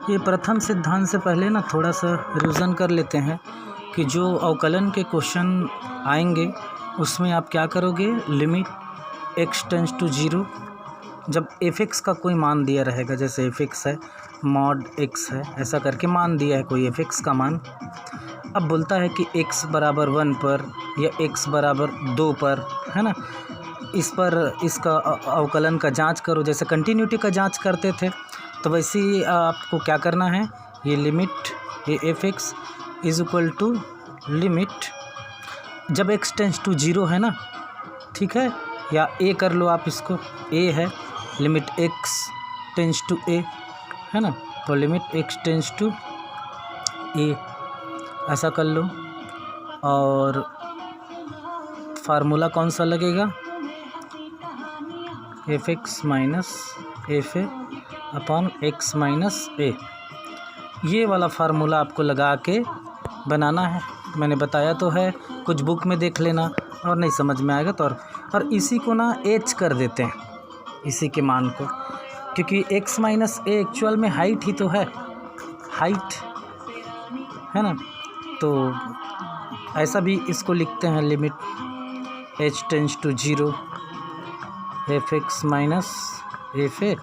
ये प्रथम सिद्धांत से पहले ना थोड़ा सा रिवीजन कर लेते हैं कि जो अवकलन के क्वेश्चन आएंगे उसमें आप क्या करोगे। लिमिट x टेंस टू 0, जब f(x) का कोई मान दिया रहेगा, जैसे f(x) है mod x है, ऐसा करके मान दिया है कोई f(x) का मान। अब बोलता है कि x बराबर 1 पर या x बराबर 2 पर, है ना, इस पर इसका अवकलन का जांच करो। जैसे कंटिन्यूटी का जांच करते थे तो वैसे ही आपको क्या करना है, ये लिमिट ये f(x) is equal to limit, जब x टेंस टू 0 है ना, ठीक है, या a कर लो आप, इसको a है, limit x tends to a, है ना, तो limit x tends to a ऐसा कर लो। और फार्मूला कौन सा लगेगा, f(x) minus fa upon x minus a, ये वाला फार्मूला आपको लगा के बनाना है। मैंने बताया तो है, कुछ बुक में देख लेना, और नहीं समझ में आएगा तो और इसी को ना h कर देते हैं, इसी के मान को, क्योंकि x माइनस a एक्चुअल में हाइट ही तो है, हाइट है ना, तो ऐसा भी इसको लिखते हैं, limit h tends to 0 f(x) minus fa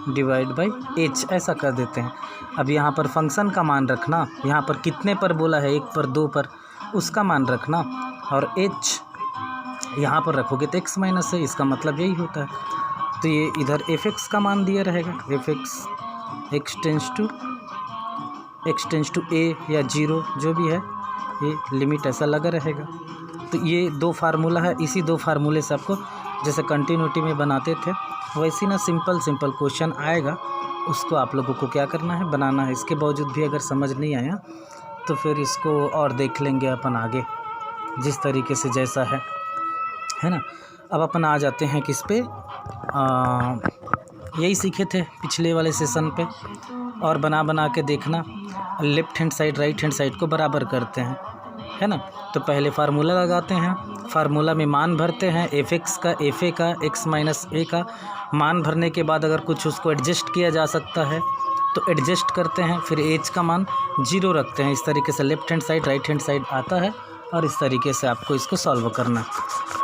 divide by h, ऐसा कर देते हैं। अब यहाँ पर फंक्शन का मान रखना, यहाँ पर कितने पर बोला है, 1 पर 2 पर, उसका मान रखना, और h यहाँ पर रखोगे तो x माइनस है, इसका मतलब यही होता है। तो ये इधर f(x) का मान दिया रहेगा, f(x) x tends to a या 0 जो भी है, ये लिमिट ऐसा लगा रहेगा। तो ये दो फार्मूला है, इसी दो फार्मूले से आपको जैसे कंटिन्यूटी में बनाते थे वैसे ना सिंपल क्वेश्चन आएगा, उसको आप लोगों को क्या करना है, बनाना है। इसके बावजूद भी अगर समझ नहीं आया तो फिर इसको और देख लेंगे अपन आगे, जिस तरीके से जैसा है ना। अब अपन आ जाते हैं किस पे, यही सीखे थे पिछले वाले सेशन पे, और बना के देखना, left hand side right hand side को बराबर करते हैं, है ना। तो पहले फार्मूला लगाते हैं, फार्मूला में मान भरते हैं, f(x) का, fa का, x माइनस a का मान भरने के बाद अगर कुछ उसको एडजस्ट किया जा सकता है तो एडजस्ट करते हैं, फिर h का मान 0 रखते हैं। इस तरीके से left hand side right hand side आता है, और इस तरीके से आपको इसको सॉल्व करना है।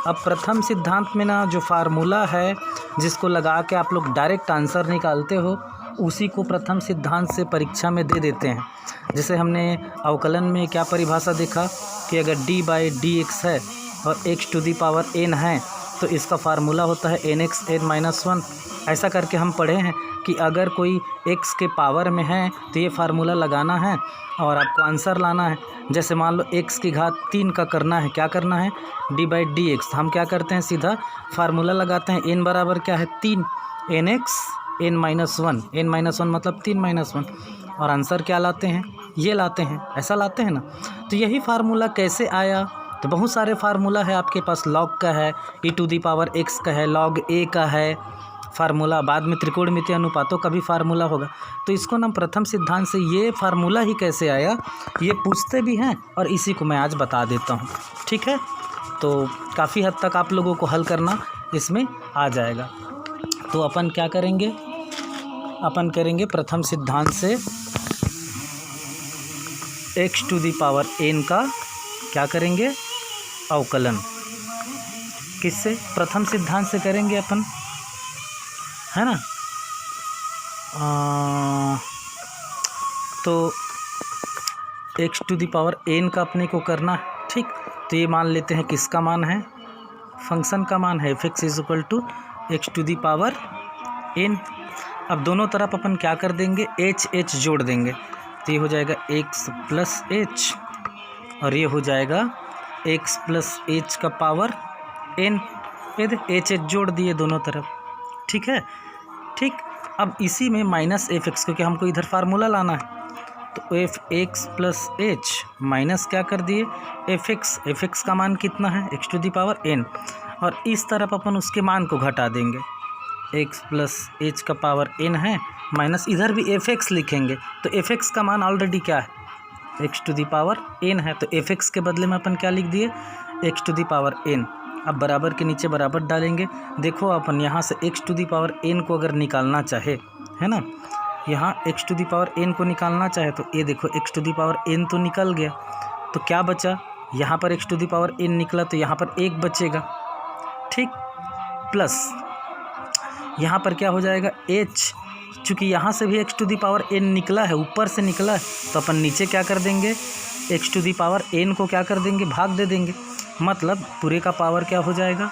अब प्रथम सिद्धांत में ना जो फार्मूला है जिसको लगा के आप लोग डायरेक्ट आंसर निकालते हो, उसी को प्रथम सिद्धांत से परीक्षा में दे देते हैं। जैसे हमने अवकलन में क्या परिभाषा देखा कि अगर d/dx है और x to the power n है तो इसका फार्मूला होता है nx n-1। ऐसा करके हम पढ़े हैं कि अगर कोई x के पावर में है तो ये फार्मूला लगाना है और आपको आंसर लाना है। जैसे मान लो x की घात 3 का करना है, क्या करना है, d/dx। हम क्या करते हैं, सीधा फार्मूला लगाते हैं, n बराबर क्या है 3, nx n-1, n-1 मतलब 3-1, और आंसर क्या लाते हैं, ये लाते हैं, ऐसा लाते हैं ना। तो यही फार्मूला कैसे आया, तो बहुत सारे फार्मूला है आपके पास, लॉग का है, e⁻x का है, log a का है फार्मूला, बाद में त्रिकोणमितीय अनुपातों का भी फार्मूला होगा। तो इसको ना प्रथम सिद्धांत से ये फार्मूला ही कैसे आया ये पूछते भी हैं, और इसी को मैं आज बता देता हूँ, ठीक है। तो काफ़ी हद तक आप लोगों को हल करना इसमें आ जाएगा। तो अपन क्या करेंगे, अपन करेंगे प्रथम सिद्धांत से x to the power n का क्या करेंगे, अवकलन। किससे, प्रथम सिद्धांत से करेंगे अपन, है ना। तो x to the power n का अपने को करना, ठीक। तो ये मान लेते हैं किसका मान है, फंक्शन का मान है, f(x) is equal to x to the power n। अब दोनों तरफ अपन क्या कर देंगे, h जोड़ देंगे, तो ये हो जाएगा x प्लस h, और ये हो जाएगा x प्लस h का पावर n। ये h जोड़ दिए दोनों तरफ, ठीक है, ठीक। अब इसी में माइनस f(x), क्योंकि हमको इधर फार्मूला लाना है, तो f(x) प्लस h माइनस क्या कर दिए f(x) का मान कितना है, x to the power n, और इस तरफ अपन उसके मान को घटा देंगे, x प्लस h का पावर n है, माइनस इधर भी f(x) लिखेंगे, तो f(x) का मान ऑलरेडी क्या है, x to the power n है, तो f(x) के बदले में अपन क्या लिख दिए, x to the power n। अब बराबर के नीचे बराबर डालेंगे। देखो अपन यहाँ से x to the power n को अगर निकालना चाहे, है ना, यहाँ x to the power n को निकालना चाहे तो ये देखो x to the power n तो निकल गया, तो क्या बचा, यहाँ पर x to the power n निकला तो यहाँ पर 1 बचेगा, ठीक, प्लस यहाँ पर क्या हो जाएगा h, चूँकि यहाँ से भी x to the power n निकला है, ऊपर से निकला है, तो अपन नीचे क्या कर देंगे, x to the power n को क्या कर देंगे, भाग दे देंगे, मतलब पूरे का पावर क्या हो जाएगा,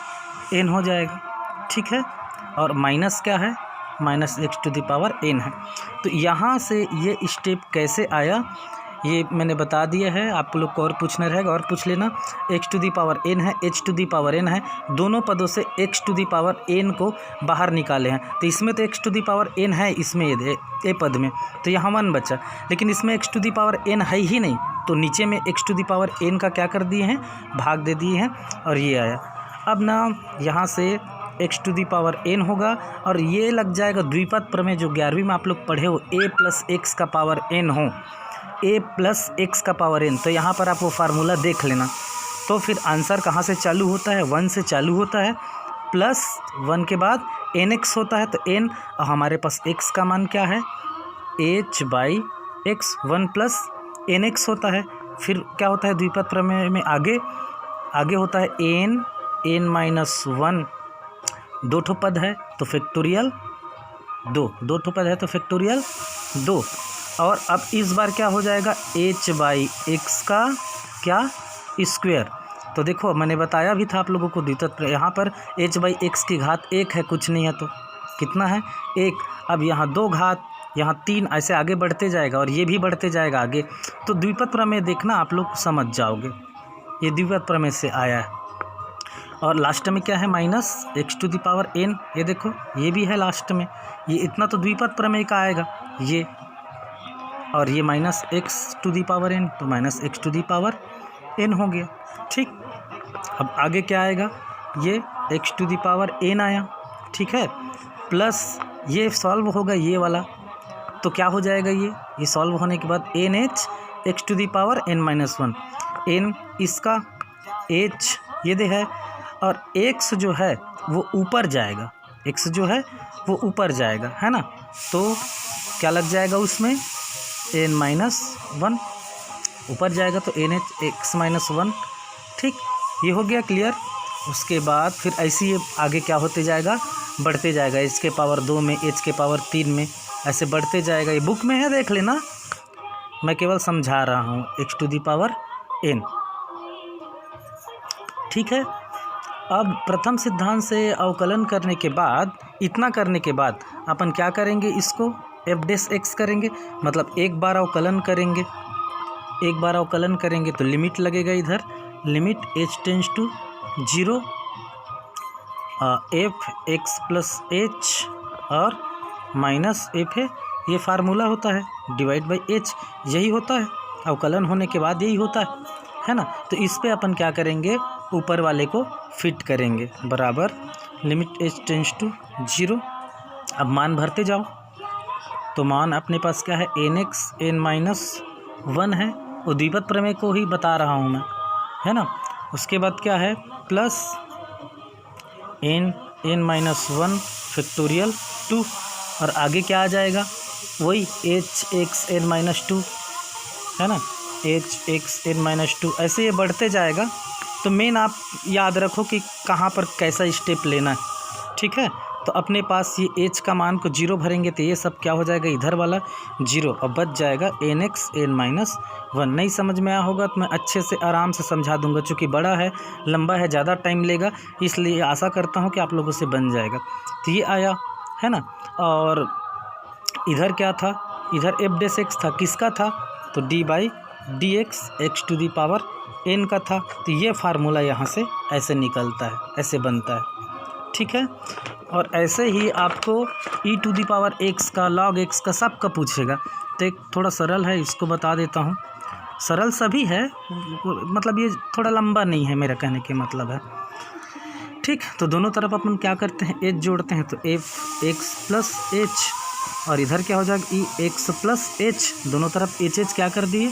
n हो जाएगा, ठीक है। और माइनस क्या है, minus x to the power n है। तो यहाँ से ये स्टेप कैसे आया ये मैंने बता दिया है, आप लोग को और पूछना रहेगा और पूछ लेना। x to the power n है, h to the power n है, दोनों पदों से x to the power n को बाहर निकाले हैं, तो इसमें तो x to the power n है, इसमें ए पद में, तो यहाँ 1 बचा, लेकिन इसमें x to the power n है ही नहीं, तो नीचे में x to the power n का क्या कर दिए हैं, भाग दे दिए हैं, और ये आया। अब ना यहाँ से x to the power n होगा और ये लग जाएगा द्विपद प्रमेय, जो 11वीं में आप लोग पढ़े हो, a प्लस x का पावर n हो, a प्लस x का पावर n, तो यहाँ पर आप वो फार्मूला देख लेना। तो फिर आंसर कहाँ से चालू होता है, 1 से चालू होता है, प्लस 1 के बाद nx होता है, तो n, और हमारे पास x का मान क्या है, h by x, 1 plus nx होता है। फिर क्या होता है द्विपद प्रमेय में, आगे होता है n माइनस 1, 2 ठो पद है तो फैक्टोरियल 2 ठो पद है तो फैक्टोरियल 2, और अब इस बार क्या हो जाएगा, h बाई एक्स का क्या स्क्वायर। तो देखो मैंने बताया भी था आप लोगों को द्विपद, यहाँ पर h बाई एक्स की घात 1 है, कुछ नहीं है तो कितना है 1। अब यहाँ 2 घात, यहाँ 3, ऐसे आगे बढ़ते जाएगा और ये भी बढ़ते जाएगा आगे। तो द्विपद प्रमेय देखना आप लोग समझ जाओगे, ये द्विपद प्रमेय से आया है। और लास्ट में क्या है, minus x to the power n, ये देखो ये भी है लास्ट में, ये इतना तो द्विपद प्रमेय का आएगा ये, और ये minus x to the power n, तो minus x to the power n हो गया, ठीक। अब आगे क्या आएगा, ये x to the power n आया, ठीक है, प्लस ये सॉल्व होगा ये वाला, तो क्या हो जाएगा, ये सॉल्व होने के बाद nh x to the power n minus 1, n इसका, h ये दे है, और x जो है वो ऊपर जाएगा, x जो है वो ऊपर जाएगा, है ना, तो क्या लग जाएगा उसमें, n माइनस 1 ऊपर जाएगा, तो nh x माइनस 1, ठीक, ये हो गया क्लियर। उसके बाद फिर ऐसे ही आगे क्या होते जाएगा, बढ़ते जाएगा, h के पावर 2 में, h के पावर 3 में, ऐसे बढ़ते जाएगा। ये बुक में है, देख लेना, मैं केवल समझा रहा हूँ, x to the power n, ठीक है। अब प्रथम सिद्धांत से अवकलन करने के बाद, इतना करने के बाद अपन क्या करेंगे, इसको f डैश x करेंगे, मतलब एक बार अवकलन करेंगे, तो लिमिट लगेगा इधर, limit h tends to 0, f x plus h और माइनस f है, ये फार्मूला होता है, डिवाइड बाई h, यही होता है अवकलन होने के बाद, यही होता है ना। तो इस पे अपन क्या करेंगे, ऊपर वाले को फिट करेंगे, बराबर लिमिट h टेंस टू 0। अब मान भरते जाओ, तो मान अपने पास क्या है, nx n माइनस 1 है, वो द्विपद प्रमेय को ही बता रहा हूँ मैं, है ना। उसके बाद क्या है, प्लस n माइनस 1 फैक्टोरियल 2, और आगे क्या आ जाएगा, वही h x n माइनस 2, है ना, h x n माइनस 2, ऐसे ये बढ़ते जाएगा। तो मेन आप याद रखो कि कहाँ पर कैसा स्टेप लेना है, ठीक है। तो अपने पास ये h का मान को 0 भरेंगे, तो ये सब क्या हो जाएगा, इधर वाला 0, और बच जाएगा nx n माइनस 1। नहीं समझ में आया होगा तो मैं अच्छे से आराम से समझा दूंगा, चूँकि बड़ा है, लंबा है, ज़्यादा टाइम लेगा, इसलिए आशा करता हूँ कि आप लोगों से बन जाएगा। तो ये आया, है ना। और इधर क्या था, इधर f डैश x था, किसका था, तो d by d x x to the power n का था। तो ये फार्मूला यहाँ से ऐसे निकलता है, ऐसे बनता है, ठीक है। और ऐसे ही आपको e to the power x का, log x का, सब का पूछेगा। तो एक थोड़ा सरल है, इसको बता देता हूँ। सरल सभी है, मतलब ये थोड़ा लंबा नहीं है, मेरा कहने के मतलब है, ठीक। तो दोनों तरफ अपन क्या करते हैं, h जोड़ते हैं, तो f x प्लस h, और इधर क्या हो जाएगा, ई एक्स प्लस एच, दोनों तरफ एच एच क्या कर दिए,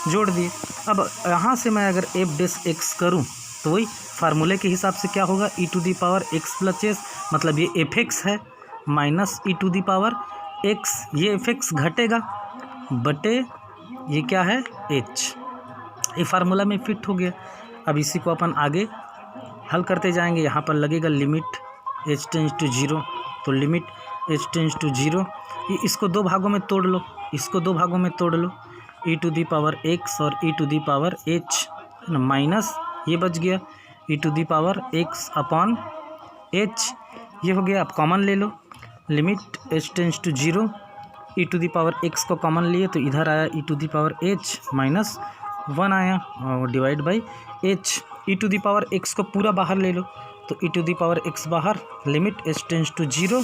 जोड़ दिए। अब यहाँ से मैं अगर एफ डैश एक्स करूँ तो वही फार्मूले के हिसाब से क्या होगा, E to the power X plus H, मतलब ये एफ एक्स है, minus E to the power X, ये एफ एक्स घटेगा बटे ये क्या है एच, ये फार्मूला में फिट हो गया। अब इसी को अपन आगे हल करते जाएंगे। यहाँ पर लगेगा limit H tends to zero, तो limit H tends to zero, इसको दो भागों में तोड़ लो, इसको दो भागों में तोड़ लो, E to the power X और E to the power H, minus ये बच गया E to the power X upon H, ये हो गया। अब कॉमन ले लो, limit H tends to zero, E to the power X को कॉमन लिए तो इधर आया E to the power H minus one आया और divide by H, E to the power X को पूरा बाहर ले लो तो e to the power x बाहर, limit H tends to zero,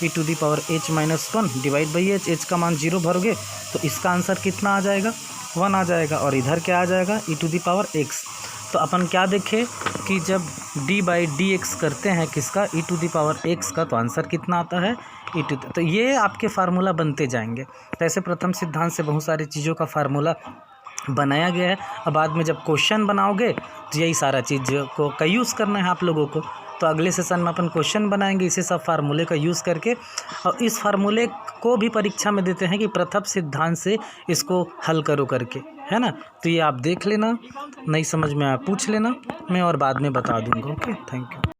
E to the power H minus one divide by h, h का मान जीरो भरोगे तो इसका आंसर कितना आ जाएगा, वन आ जाएगा। और इधर क्या आ जाएगा ई टू दी पावर एक्स। तो अपन क्या देखें कि जब d बाई डी एक्स करते हैं किसका, ई टू दी पावर एक्स का, तो आंसर कितना आता है ई टू। तो ये आपके फार्मूला बनते जाएंगे। तो ऐसे प्रथम सिद्धांत से बहुत सारी चीज़ों का फार्मूला बनाया गया है। अब बाद में जब क्वेश्चन बनाओगे तो यही सारा चीज़ का यूज़ करना है आप लोगों को। तो अगले सेशन में अपन क्वेश्चन बनाएंगे इसे सब फार्मूले का यूज़ करके, और इस फार्मूले को भी परीक्षा में देते हैं कि प्रथम सिद्धांत से इसको हल करो करके, है ना। तो ये आप देख लेना, नहीं समझ में आया पूछ लेना, मैं और बाद में बता दूंगा। Okay, thank you.